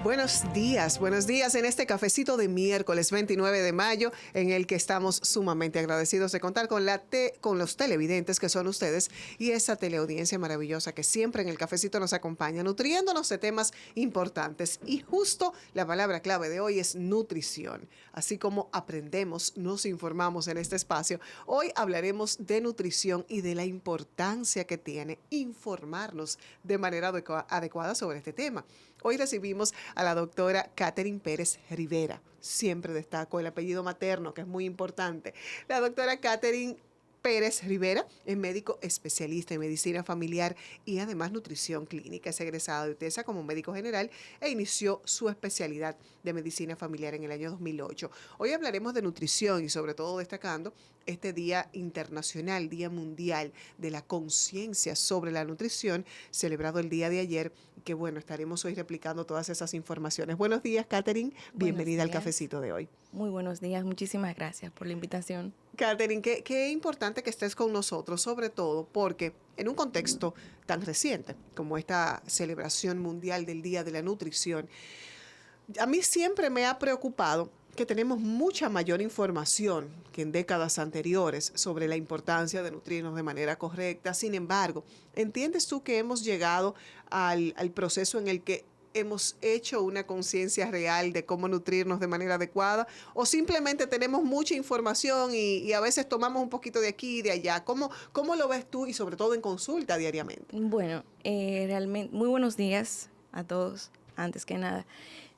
Buenos días en este cafecito de miércoles 29 de mayo en el que estamos sumamente agradecidos de contar con los televidentes que son ustedes y esa teleaudiencia maravillosa que siempre en el cafecito nos acompaña, nutriéndonos de temas importantes. Y justo la palabra clave de hoy es nutrición. Así como aprendemos, nos informamos en este espacio, hoy hablaremos de nutrición y de la importancia que tiene informarnos de manera adecuada sobre este tema. Hoy recibimos a la doctora Catherine Pérez Rivera. Siempre destaco el apellido materno, que es muy importante. La doctora Catherine Pérez Rivera es médico especialista en medicina familiar y además nutrición clínica. Es egresada de UTESA como médico general e inició su especialidad de medicina familiar en el año 2008. Hoy hablaremos de nutrición y sobre todo destacando este Día Internacional, Día Mundial de la Conciencia sobre la Nutrición, celebrado el día de ayer, que bueno, estaremos hoy replicando todas esas informaciones. Buenos días, Catherine. Bienvenida al cafecito de hoy. Muy buenos días, muchísimas gracias por la invitación. Catherine, qué importante que estés con nosotros, sobre todo porque en un contexto tan reciente como esta celebración mundial del Día de la Nutrición, a mí siempre me ha preocupado que tenemos mucha mayor información que en décadas anteriores sobre la importancia de nutrirnos de manera correcta. Sin embargo, ¿entiendes tú que hemos llegado al proceso en el que hemos hecho una conciencia real de cómo nutrirnos de manera adecuada? ¿O simplemente tenemos mucha información y a veces tomamos un poquito de aquí y de allá? ¿Cómo lo ves tú y sobre todo en consulta diariamente? Bueno, realmente, muy buenos días a todos, antes que nada.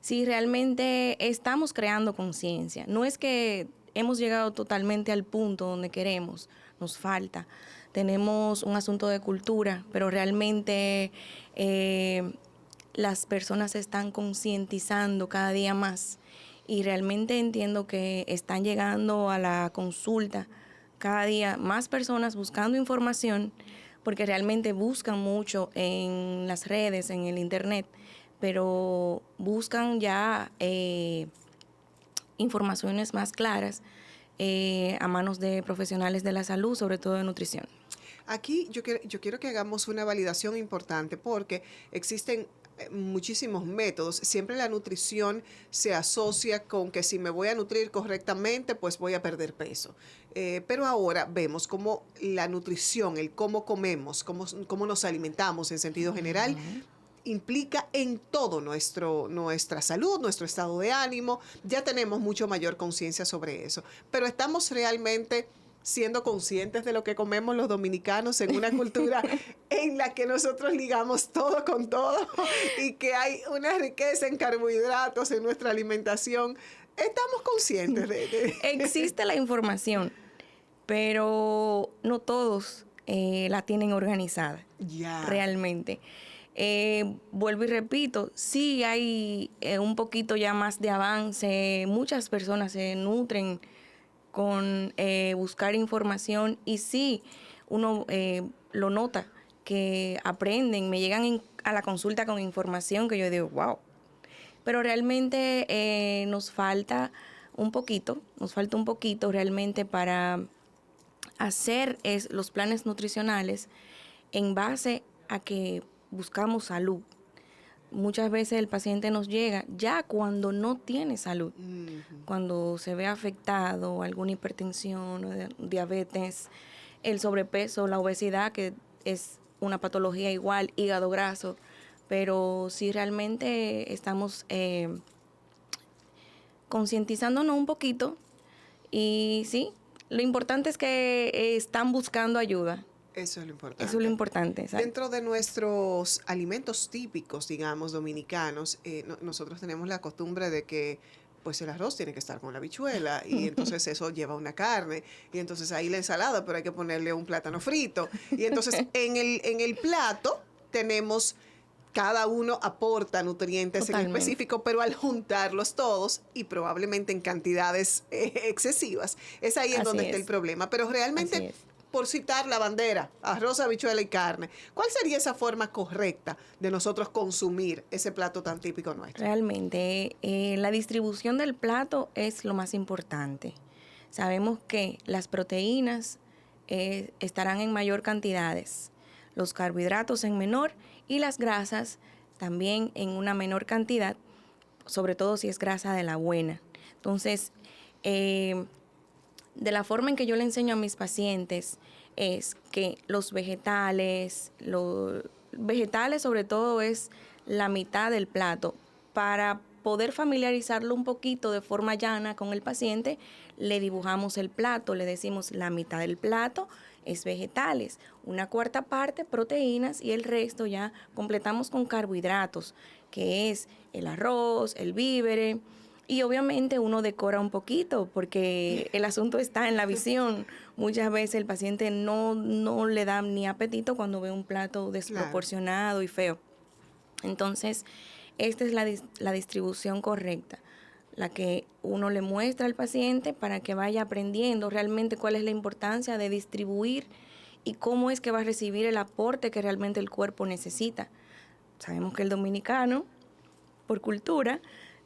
Sí, realmente estamos creando conciencia. No es que hemos llegado totalmente al punto donde queremos, nos falta. Tenemos un asunto de cultura, pero realmente las personas se están concientizando cada día más y realmente entiendo que están llegando a la consulta cada día más personas buscando información porque realmente buscan mucho en las redes, en el internet, pero buscan ya informaciones más claras a manos de profesionales de la salud, sobre todo de nutrición. Aquí yo quiero que hagamos una validación importante porque existen muchísimos métodos. Siempre la nutrición se asocia con que si me voy a nutrir correctamente, pues voy a perder peso. Pero ahora vemos cómo la nutrición, el cómo comemos, cómo nos alimentamos en sentido general, implica en todo nuestra salud, nuestro estado de ánimo. Ya tenemos mucho mayor conciencia sobre eso. Pero estamos realmente siendo conscientes de lo que comemos los dominicanos en una cultura en la que nosotros ligamos todo con todo y que hay una riqueza en carbohidratos en nuestra alimentación. ¿Estamos conscientes de? Existe la información, pero no todos la tienen organizada. Realmente. Vuelvo y repito, sí hay un poquito ya más de avance. Muchas personas se nutren con buscar información y sí, uno lo nota, que aprenden, me llegan a la consulta con información que yo digo, wow. Pero realmente nos falta un poquito realmente para hacer los planes nutricionales en base a que buscamos salud. Muchas veces el paciente nos llega ya cuando no tiene salud, cuando se ve afectado alguna hipertensión, diabetes, el sobrepeso, la obesidad, que es una patología igual, hígado graso, pero si realmente estamos concientizándonos un poquito y sí, lo importante es que están buscando ayuda. Eso es lo importante. Eso es lo importante, exacto. Dentro de nuestros alimentos típicos, digamos, dominicanos, nosotros tenemos la costumbre de que pues el arroz tiene que estar con la habichuela y entonces eso lleva una carne y entonces ahí la ensalada, pero hay que ponerle un plátano frito. Y entonces en el plato tenemos, cada uno aporta nutrientes en específico, pero al juntarlos todos y probablemente en cantidades excesivas, es ahí en donde está el problema. Pero realmente, por citar la bandera, arroz, habichuela y carne, ¿cuál sería esa forma correcta de nosotros consumir ese plato tan típico nuestro? Realmente, la distribución del plato es lo más importante. Sabemos que las proteínas estarán en mayor cantidades, los carbohidratos en menor y las grasas también en una menor cantidad, sobre todo si es grasa de la buena. Entonces, de la forma en que yo le enseño a mis pacientes es que los vegetales sobre todo es la mitad del plato. Para poder familiarizarlo un poquito de forma llana con el paciente, le dibujamos el plato, le decimos la mitad del plato es vegetales, una cuarta parte proteínas y el resto ya completamos con carbohidratos, que es el arroz, el víver. Y obviamente uno decora un poquito porque el asunto está en la visión. Muchas veces el paciente no le da ni apetito cuando ve un plato desproporcionado y feo. Entonces, esta es la distribución correcta, la que uno le muestra al paciente para que vaya aprendiendo realmente cuál es la importancia de distribuir y cómo es que va a recibir el aporte que realmente el cuerpo necesita. Sabemos que el dominicano, por cultura,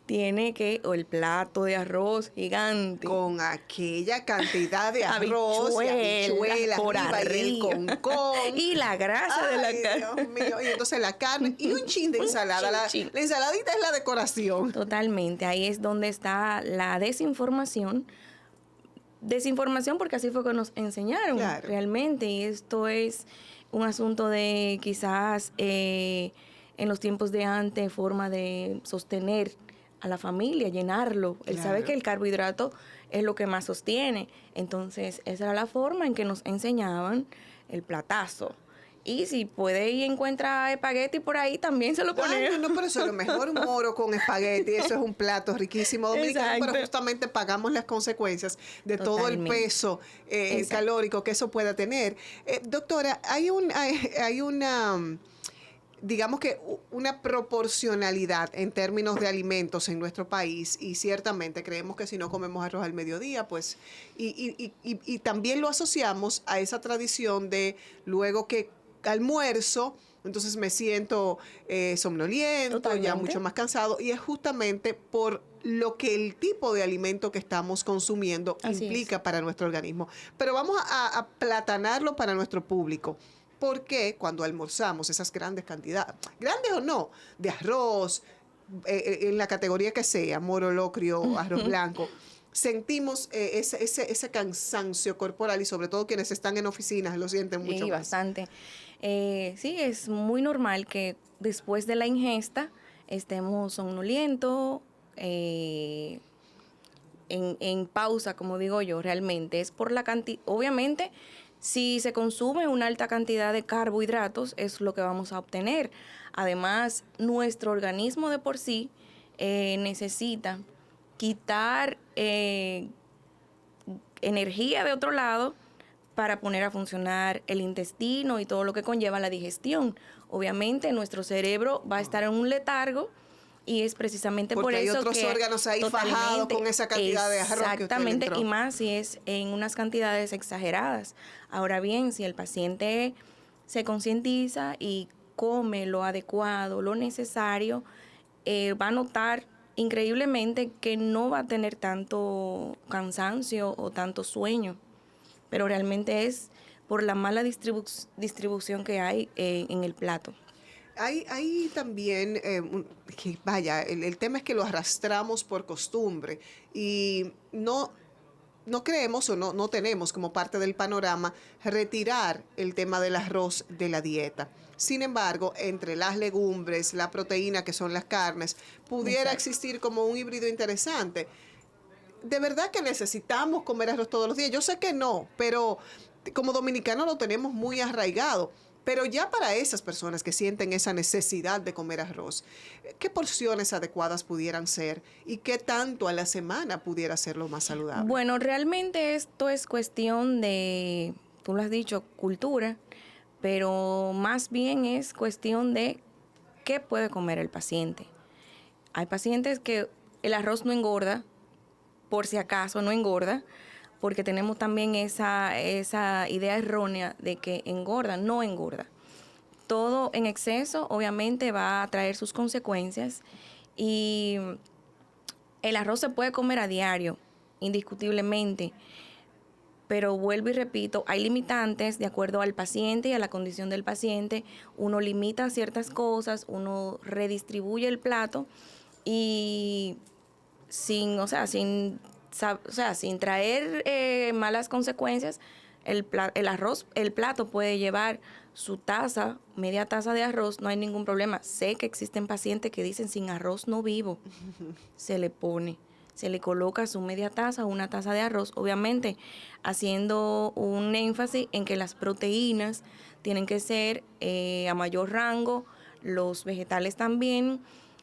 tiene o el plato de arroz gigante. Con aquella cantidad de arroz y habichuelas por arriba. Y el concón. Y la grasa de la carne. Dios mío. Y entonces la carne y un chin de ensalada. La ensaladita es la decoración. Totalmente. Ahí es donde está la desinformación. Desinformación porque así fue que nos enseñaron realmente. Y esto es un asunto de quizás en los tiempos de antes, forma de sostener a la familia, llenarlo. Él sabe que el carbohidrato es lo que más sostiene. Entonces, esa era la forma en que nos enseñaban el platazo. Y si puede y encuentra espagueti por ahí, también se lo ponemos. No, pero eso es lo mejor, un moro con espagueti, eso es un plato riquísimo dominicano, pero justamente pagamos las consecuencias de todo el peso calórico que eso pueda tener. Doctora, hay una digamos que una proporcionalidad en términos de alimentos en nuestro país y ciertamente creemos que si no comemos arroz al mediodía, pues, y también lo asociamos a esa tradición de luego que almuerzo, entonces me siento somnoliento, totalmente, ya mucho más cansado, y es justamente por lo que el tipo de alimento que estamos consumiendo implica para nuestro organismo. Pero vamos a aplatanarlo para nuestro público. Porque cuando almorzamos esas grandes cantidades, grandes o no, de arroz, en la categoría que sea, moro, locrio, arroz blanco, sentimos ese cansancio corporal y sobre todo quienes están en oficinas lo sienten mucho más. Sí, bastante. Sí, es muy normal que después de la ingesta estemos somnolientos, en pausa, como digo yo, realmente. Es por la cantidad, obviamente. Si se consume una alta cantidad de carbohidratos, es lo que vamos a obtener. Además, nuestro organismo de por sí necesita quitar energía de otro lado para poner a funcionar el intestino y todo lo que conlleva la digestión. Obviamente, nuestro cerebro va a estar en un letargo. Y es precisamente porque por eso que... hay otros órganos ahí fajados con esa cantidad de arroz que usted le entró. Y más si es en unas cantidades exageradas. Ahora bien, si el paciente se concientiza y come lo adecuado, lo necesario, va a notar increíblemente que no va a tener tanto cansancio o tanto sueño. Pero realmente es por la mala distribución que hay en el plato. Hay también, el tema es que lo arrastramos por costumbre y no creemos o no tenemos como parte del panorama retirar el tema del arroz de la dieta. Sin embargo, entre las legumbres, la proteína que son las carnes, pudiera existir como un híbrido interesante. ¿De verdad que necesitamos comer arroz todos los días? Yo sé que no, pero como dominicanos lo tenemos muy arraigado. Pero ya para esas personas que sienten esa necesidad de comer arroz, ¿qué porciones adecuadas pudieran ser y qué tanto a la semana pudiera ser lo más saludable? Bueno, realmente esto es cuestión de, tú lo has dicho, cultura, pero más bien es cuestión de qué puede comer el paciente. Hay pacientes que el arroz no engorda, por si acaso no engorda, porque tenemos también esa idea errónea de que engorda, no engorda. Todo en exceso obviamente va a traer sus consecuencias y el arroz se puede comer a diario, indiscutiblemente, pero vuelvo y repito, hay limitantes de acuerdo al paciente y a la condición del paciente. Uno limita ciertas cosas, uno redistribuye el plato y sin traer malas consecuencias, el plato puede llevar su taza, media taza de arroz, no hay ningún problema. Sé que existen pacientes que dicen sin arroz no vivo. Se le coloca su media taza o una taza de arroz, obviamente haciendo un énfasis en que las proteínas tienen que ser a mayor rango, los vegetales también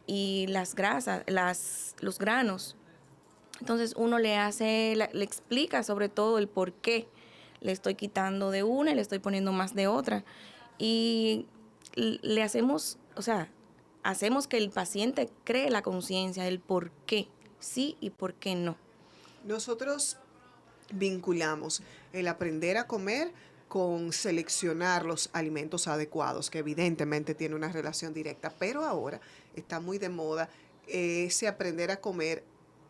y las grasas, los granos. Entonces uno le explica sobre todo el por qué le estoy quitando de una y le estoy poniendo más de otra. Y le hacemos, hacemos que el paciente cree la conciencia del por qué sí y por qué no. Nosotros vinculamos el aprender a comer con seleccionar los alimentos adecuados, que evidentemente tiene una relación directa, pero ahora está muy de moda ese aprender a comer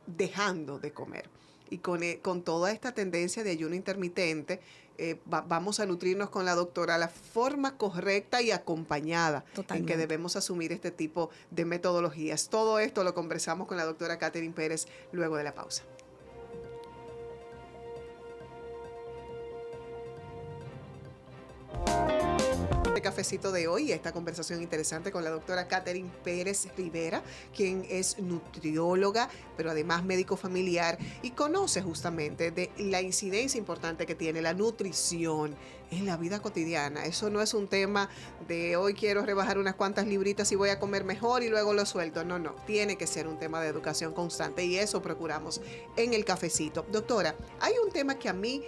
dejando de comer. Y con toda esta tendencia de ayuno intermitente, vamos a nutrirnos con la doctora la forma correcta y acompañada Totalmente. en que debemos asumir este tipo de metodologías. Todo esto lo conversamos con la doctora Catherine Pérez luego de la pausa. Cafecito de hoy, esta conversación interesante con la doctora Catherine Pérez Rivera, quien es nutrióloga, pero además médico familiar y conoce justamente de la incidencia importante que tiene la nutrición en la vida cotidiana. Eso no es un tema de hoy quiero rebajar unas cuantas libritas y voy a comer mejor y luego lo suelto. No, tiene que ser un tema de educación constante y eso procuramos en el cafecito. Doctora, hay un tema que a mí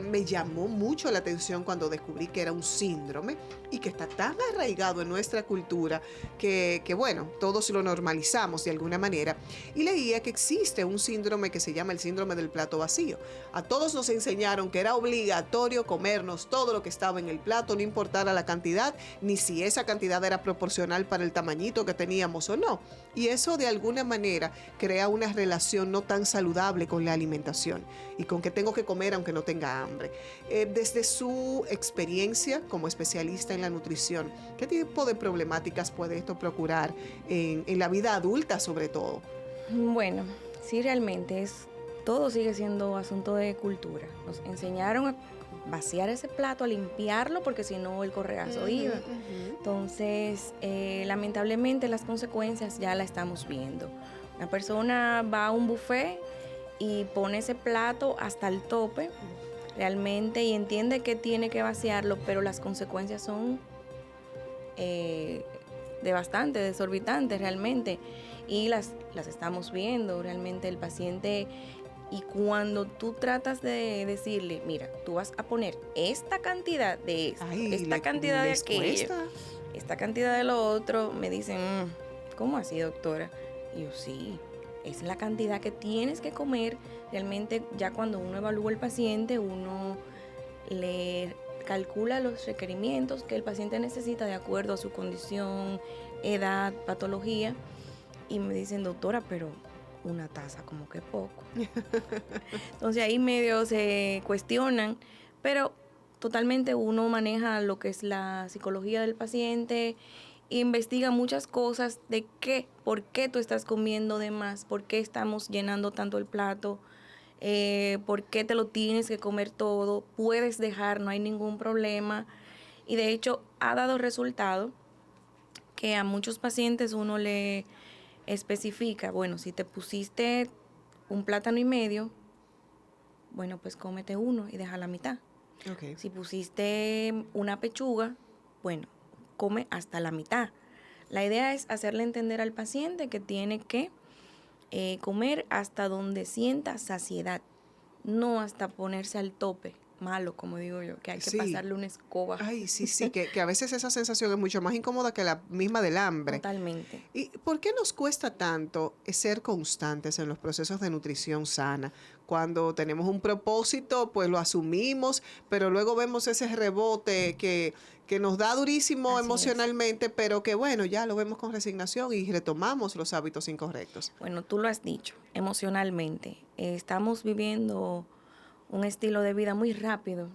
me llamó mucho la atención cuando descubrí que era un síndrome y que está tan arraigado en nuestra cultura que bueno, todos lo normalizamos de alguna manera. Y leía que existe un síndrome que se llama el síndrome del plato vacío. A todos nos enseñaron que era obligatorio comernos todo lo que estaba en el plato, no importara la cantidad, ni si esa cantidad era proporcional para el tamañito que teníamos o no. Y eso de alguna manera crea una relación no tan saludable con la alimentación y con que tengo que comer aunque no tenga hambre. Desde su experiencia como especialista en la nutrición, ¿qué tipo de problemáticas puede esto procurar en la vida adulta sobre todo? Bueno, sí, realmente todo sigue siendo asunto de cultura. Nos enseñaron a vaciar ese plato, a limpiarlo, porque si no el correazo iba. Entonces, lamentablemente las consecuencias ya la estamos viendo. Una persona va a un buffet y pone ese plato hasta el tope, realmente, y entiende que tiene que vaciarlo, pero las consecuencias son desorbitantes realmente, y las estamos viendo realmente el paciente. Y cuando tú tratas de decirle, mira, tú vas a poner esta cantidad de esto, esta cantidad de aquello, esta cantidad de lo otro, me dicen, ¿cómo así, doctora? Y yo, sí, es la cantidad que tienes que comer. Realmente ya cuando uno evalúa al paciente, uno le calcula los requerimientos que el paciente necesita de acuerdo a su condición, edad, patología. Y me dicen, doctora, pero una taza como que poco. Entonces ahí medio se cuestionan, pero totalmente uno maneja lo que es la psicología del paciente, investiga muchas cosas de por qué tú estás comiendo de más, por qué estamos llenando tanto el plato, por qué te lo tienes que comer todo, puedes dejar, no hay ningún problema. Y de hecho ha dado resultado que a muchos pacientes uno le especifica, bueno, si te pusiste un plátano y medio, bueno, pues cómete uno y deja la mitad. Okay. Si pusiste una pechuga, bueno, come hasta la mitad. La idea es hacerle entender al paciente que tiene que comer hasta donde sienta saciedad, no hasta ponerse al tope. Malo, como digo yo, que hay que pasarle una escoba. Ay, sí, que a veces esa sensación es mucho más incómoda que la misma del hambre. Totalmente. ¿Y por qué nos cuesta tanto ser constantes en los procesos de nutrición sana? Cuando tenemos un propósito, pues lo asumimos, pero luego vemos ese rebote que nos da durísimo Así emocionalmente, pero que bueno, ya lo vemos con resignación y retomamos los hábitos incorrectos. Bueno, tú lo has dicho, emocionalmente. Estamos viviendo un estilo de vida muy rápido,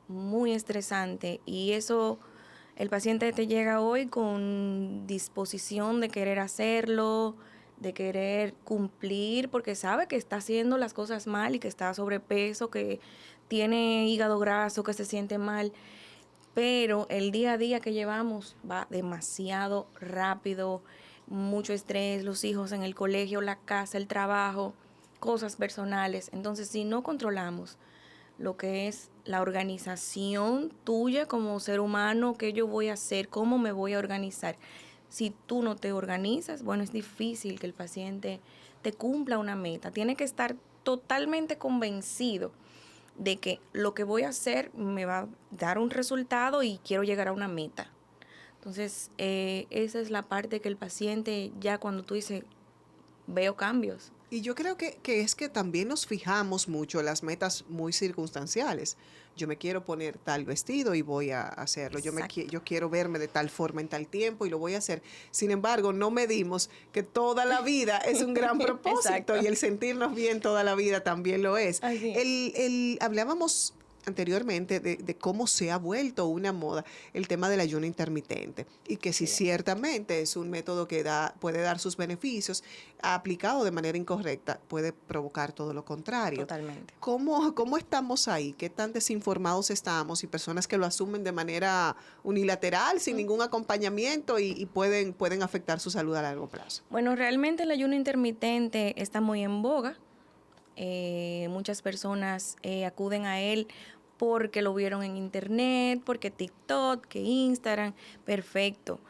muy estresante, y eso el paciente te llega hoy con disposición de querer hacerlo, de querer cumplir porque sabe que está haciendo las cosas mal y que está sobrepeso, que tiene hígado graso, que se siente mal. Pero el día a día que llevamos va demasiado rápido, mucho estrés, los hijos en el colegio, la casa, el trabajo, cosas personales. Entonces, si no controlamos lo que es la organización tuya como ser humano, qué yo voy a hacer, cómo me voy a organizar, si tú no te organizas, bueno, es difícil que el paciente te cumpla una meta. Tiene que estar totalmente convencido de que lo que voy a hacer me va a dar un resultado y quiero llegar a una meta. Entonces, esa es la parte que el paciente ya cuando tú dices, veo cambios. Y yo creo que es que también nos fijamos mucho en las metas muy circunstanciales. Yo me quiero poner tal vestido y voy a hacerlo. Yo quiero verme de tal forma en tal tiempo y lo voy a hacer. Sin embargo, no medimos que toda la vida es un gran propósito y el sentirnos bien toda la vida también lo es. Hablábamos anteriormente de cómo se ha vuelto una moda el tema del ayuno intermitente y que si ciertamente es un método que puede dar sus beneficios, aplicado de manera incorrecta puede provocar todo lo contrario. Totalmente. ¿Cómo estamos ahí? ¿Qué tan desinformados estamos? Y personas que lo asumen de manera unilateral, sin ningún acompañamiento y pueden afectar su salud a largo plazo. Bueno, realmente el ayuno intermitente está muy en boga. Muchas personas acuden a él porque lo vieron en internet, porque TikTok, que Instagram, perfecto.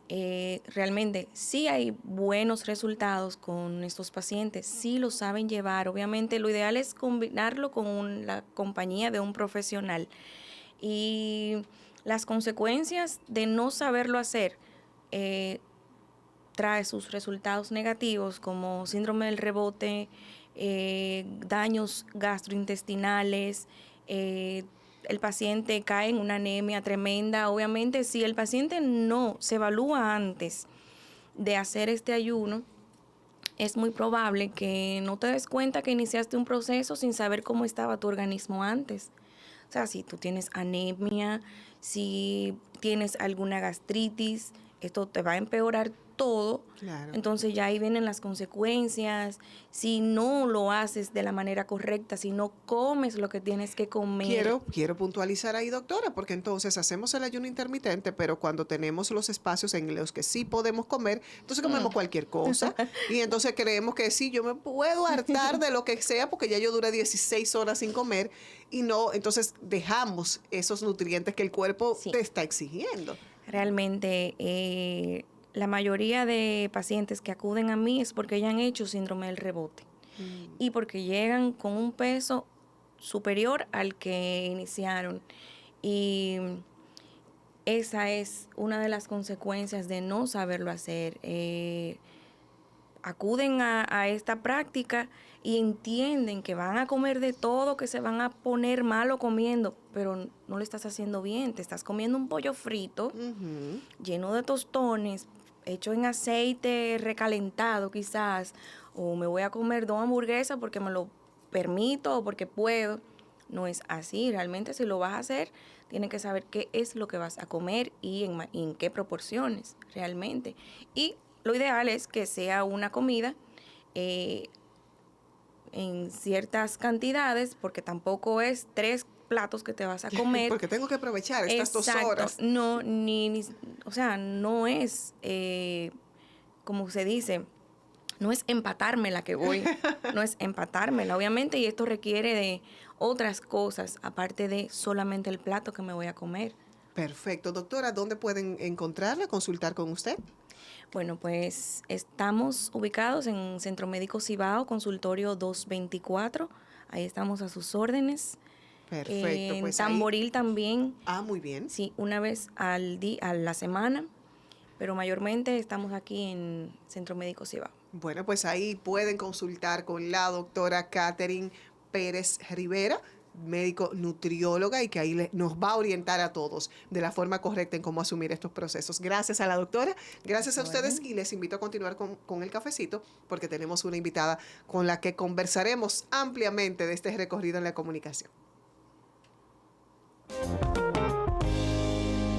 Realmente sí hay buenos resultados con estos pacientes, sí lo saben llevar. Obviamente lo ideal es combinarlo con la compañía de un profesional. Y las consecuencias de no saberlo hacer trae sus resultados negativos como síndrome del rebote, daños gastrointestinales, el paciente cae en una anemia tremenda. Obviamente, si el paciente no se evalúa antes de hacer este ayuno, es muy probable que no te des cuenta que iniciaste un proceso sin saber cómo estaba tu organismo antes. O sea, si tú tienes anemia, si tienes alguna gastritis, esto te va a empeorar todo. Claro. Entonces ya ahí vienen las consecuencias. Si no lo haces de la manera correcta, si no comes lo que tienes que comer. Quiero puntualizar ahí, doctora, porque entonces hacemos el ayuno intermitente, pero cuando tenemos los espacios en los que sí podemos comer, entonces comemos cualquier cosa. Y entonces creemos que sí, yo me puedo hartar de lo que sea porque ya yo duré 16 horas sin comer y no, entonces dejamos esos nutrientes que el cuerpo te está exigiendo. Realmente, la mayoría de pacientes que acuden a mí es porque ya han hecho síndrome del rebote y porque llegan con un peso superior al que iniciaron. Y esa es una de las consecuencias de no saberlo hacer. Acuden a esta práctica y entienden que van a comer de todo, que se van a poner malo comiendo, pero no lo estás haciendo bien. Te estás comiendo un pollo frito, lleno de tostones, hecho en aceite recalentado quizás, o me voy a comer 2 hamburguesas porque me lo permito o porque puedo. No es así. Realmente si lo vas a hacer, tienes que saber qué es lo que vas a comer y en qué proporciones realmente. Y lo ideal es que sea una comida en ciertas cantidades, porque tampoco es 3 platos que te vas a comer. Porque tengo que aprovechar estas 2 horas. No, o sea, no es, como se dice, no es empatármela que voy, no es empatármela, obviamente, y esto requiere de otras cosas, aparte de solamente el plato que me voy a comer. Perfecto. Doctora, ¿dónde pueden encontrarla, consultar con usted? Bueno, pues estamos ubicados en Centro Médico Cibao, consultorio 224. Ahí estamos a sus órdenes. Perfecto. En Tamboril también. Muy bien. Sí, una vez a la semana, pero mayormente estamos aquí en Centro Médico Cibao. Bueno, pues ahí pueden consultar con la doctora Catherine Pérez Rivera, médico nutrióloga, y que ahí nos va a orientar a todos de la forma correcta en cómo asumir estos procesos. Gracias a la doctora, gracias a ustedes, y les invito a continuar con el cafecito porque tenemos una invitada con la que conversaremos ampliamente de este recorrido en la comunicación.